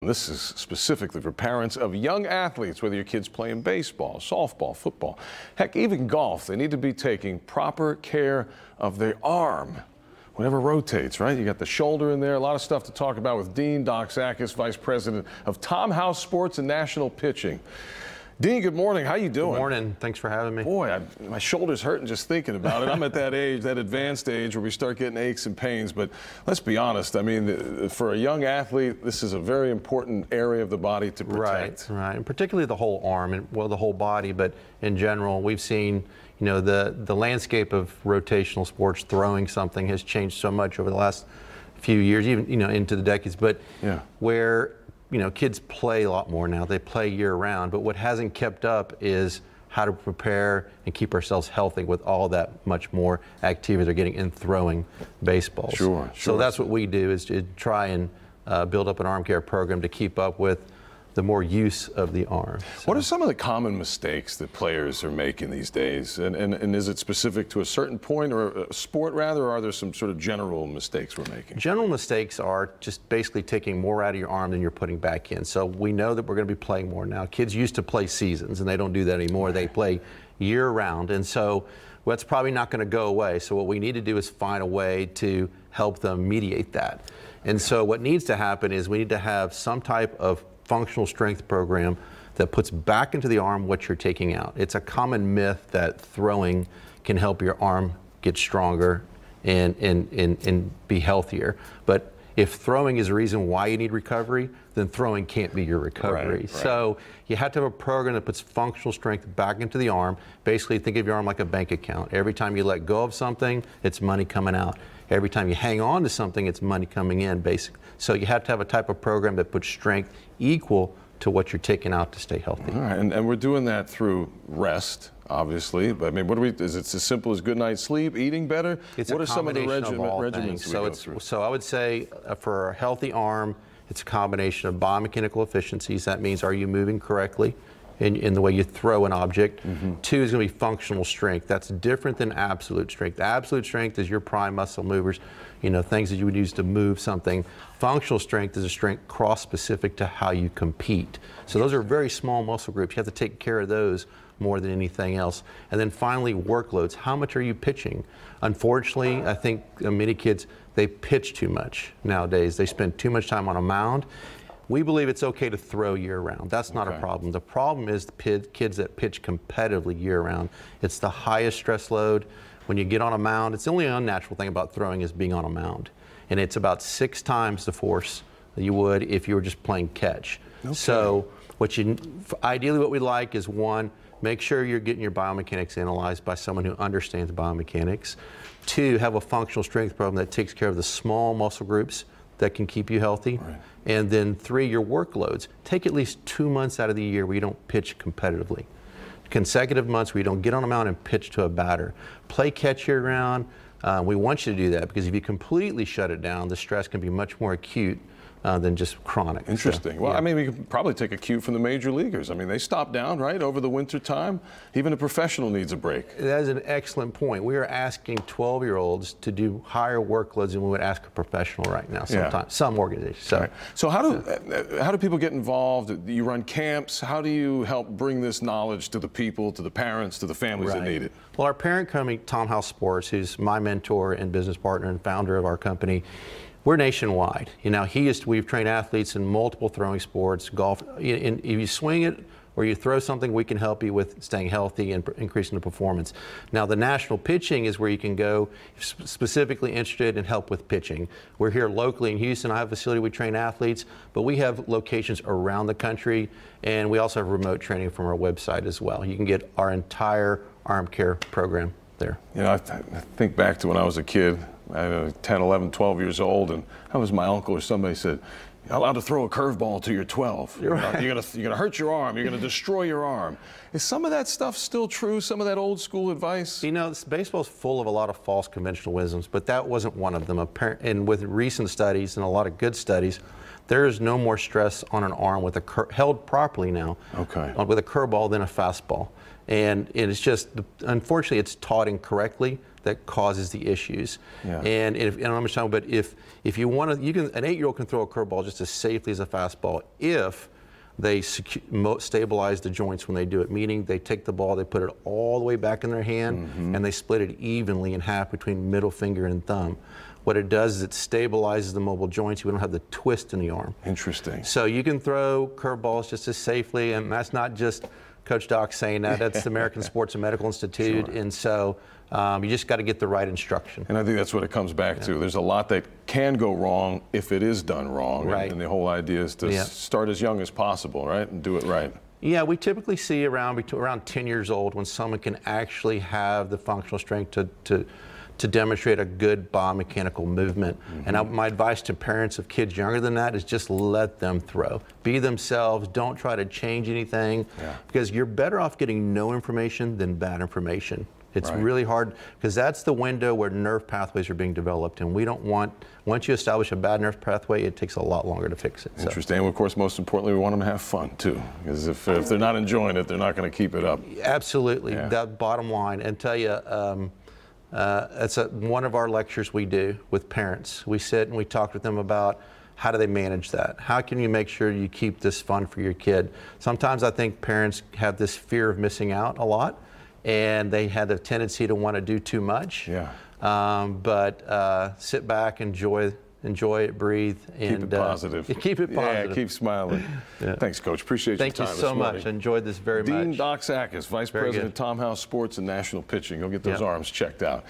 this is specifically for parents of young athletes, whether your kid's playing baseball, softball, football, heck, even golf. They need to be taking proper care of their arm. Whenever rotates, right? You got the shoulder in there. A lot of stuff to talk about with Dean Doxakis, Vice President of Tom House Sports and National Pitching. Dean, good morning. How you doing? Good morning. Thanks for having me. Boy, my shoulder's hurting just thinking about it. I'm at that age, that advanced age where we start getting aches and pains. But let's be honest. I mean, for a young athlete, this is a very important area of the body to protect. Right, and particularly the whole arm and, well, the whole body. But in general, we've seen, you know, the landscape of rotational sports, throwing something, has changed so much over the last few years, even, you know, into the decades. But yeah, where, you know, kids play a lot more now. They play year round, but what hasn't kept up is how to prepare and keep ourselves healthy with all that much more activity they're getting in throwing baseballs. Sure. So that's what we do, is to try and build up an arm care program to keep up with the more use of the arm. So, what are some of the common mistakes that players are making these days? And is it specific to a certain point or a sport rather, or are there some sort of general mistakes we're making? General mistakes are just basically taking more out of your arm than you're putting back in. So we know that we're going to be playing more now. Kids used to play seasons, and they don't do that anymore. They play year round, and so that's probably not going to go away. So what we need to do is find a way to help them mediate that. And so what needs to happen is we need to have some type of functional strength program that puts back into the arm what you're taking out. It's a common myth that throwing can help your arm get stronger and be healthier. But if throwing is the reason why you need recovery, then throwing can't be your recovery. Right. So you have to have a program that puts functional strength back into the arm. Basically, think of your arm like a bank account. Every time you let go of something, it's money coming out. Every time you hang on to something, it's money coming in, basically. So you have to have a type of program that puts strength equal to what you're taking out to stay healthy. All right, and we're doing that through rest, obviously. But I mean, is it as simple as good night's sleep, eating better? What are some of the regimens we go through? So I would say for a healthy arm, it's a combination of biomechanical efficiencies. That means, are you moving correctly in the way you throw an object? Two is going to be functional strength. That's different than absolute strength. Absolute strength is your prime muscle movers, you know, things that you would use to move something. Functional strength is a strength cross-specific to how you compete. So those are very small muscle groups. You have to take care of those more than anything else. And then finally, workloads. How much are you pitching? Unfortunately, I think many kids, they pitch too much nowadays. They spend too much time on a mound. We believe it's okay to throw year-round. That's not a problem. The problem is the kids that pitch competitively year-round. It's the highest stress load. When you get on a mound, it's the only unnatural thing about throwing is being on a mound. And it's about 6 times the force that you would if you were just playing catch. So ideally what we'd like is, one, make sure you're getting your biomechanics analyzed by someone who understands biomechanics. 2, have a functional strength program that takes care of the small muscle groups that can keep you healthy. Right. And then 3, your workloads. Take at least 2 months out of the year where you don't pitch competitively. Consecutive months where you don't get on a mound and pitch to a batter. Play catch year round. We want you to do that because if you completely shut it down, the stress can be much more acute than just chronic. Interesting. So, well, yeah. I mean, we could probably take a cue from the major leaguers. I mean, they stop down, right, over the winter time. Even a professional needs a break. That is an excellent point. We are asking 12-year-olds to do higher workloads than we would ask a professional right now. Sometimes, some organizations. So, right. So how do people get involved? You run camps. How do you help bring this knowledge to the people, to the parents, to the families that need it? Well, our parent company, Tom House Sports, who's my mentor and business partner and founder of our company, we're nationwide. You know, we've trained athletes in multiple throwing sports, golf. If you swing it or you throw something, we can help you with staying healthy and increasing the performance. Now, the national pitching is where you can go specifically interested in help with pitching. We're here locally in Houston. I have a facility we train athletes, but we have locations around the country, and we also have remote training from our website as well. You can get our arm care program there. You know, I think back to when I was a kid. I was 10, 11, 12 years old, and that was my uncle or somebody said, "You're allowed to throw a curveball till you're 12. You're gonna hurt your arm. You're gonna destroy your arm." Is some of that stuff still true? Some of that old school advice? You know, baseball's full of a lot of false conventional wisdoms, but that wasn't one of them. And with recent studies and a lot of good studies, There is no more stress on an arm with a held properly now, with a curveball than a fastball. And it's just, unfortunately, it's taught incorrectly that causes the issues. Yeah. And I'm just talking, but if you want to, an 8-year-old can throw a curveball just as safely as a fastball if they stabilize the joints when they do it, meaning they take the ball, they put it all the way back in their hand, and they split it evenly in half between middle finger and thumb. What it does is it stabilizes the mobile joints. You don't have the twist in the arm. Interesting. So you can throw curveballs just as safely, and that's not just Coach Doc saying that. That's the American Sports and Medical Institute. Sure. And so you just got to get the right instruction. And I think that's what it comes back to. There's a lot that can go wrong if it is done wrong. Right. And the whole idea is to start as young as possible, right? And do it right. Yeah, we typically see around 10 years old when someone can actually have the functional strength to demonstrate a good biomechanical movement. And my advice to parents of kids younger than that is just let them throw. Be themselves, don't try to change anything, because you're better off getting no information than bad information. It's really hard, because that's the window where nerve pathways are being developed, and we don't want, once you establish a bad nerve pathway, it takes a lot longer to fix it. Interesting. And of course, most importantly, we want them to have fun too, because if they're not enjoying it, they're not going to keep it up. Absolutely. That bottom line. And tell you, it's one of our lectures we do with parents. We sit and we talk with them about how do they manage that? How can you make sure you keep this fun for your kid? Sometimes I think parents have this fear of missing out a lot, and they have a tendency to want to do too much. But sit back, enjoy it, breathe, and keep it positive. Keep it positive. Yeah, keep smiling. Thanks, Coach. Appreciate your time this morning. Thank you so much. I enjoyed this very much. Dean Doxakis, Vice President, Tom House Sports and National Pitching. Go get those arms checked out.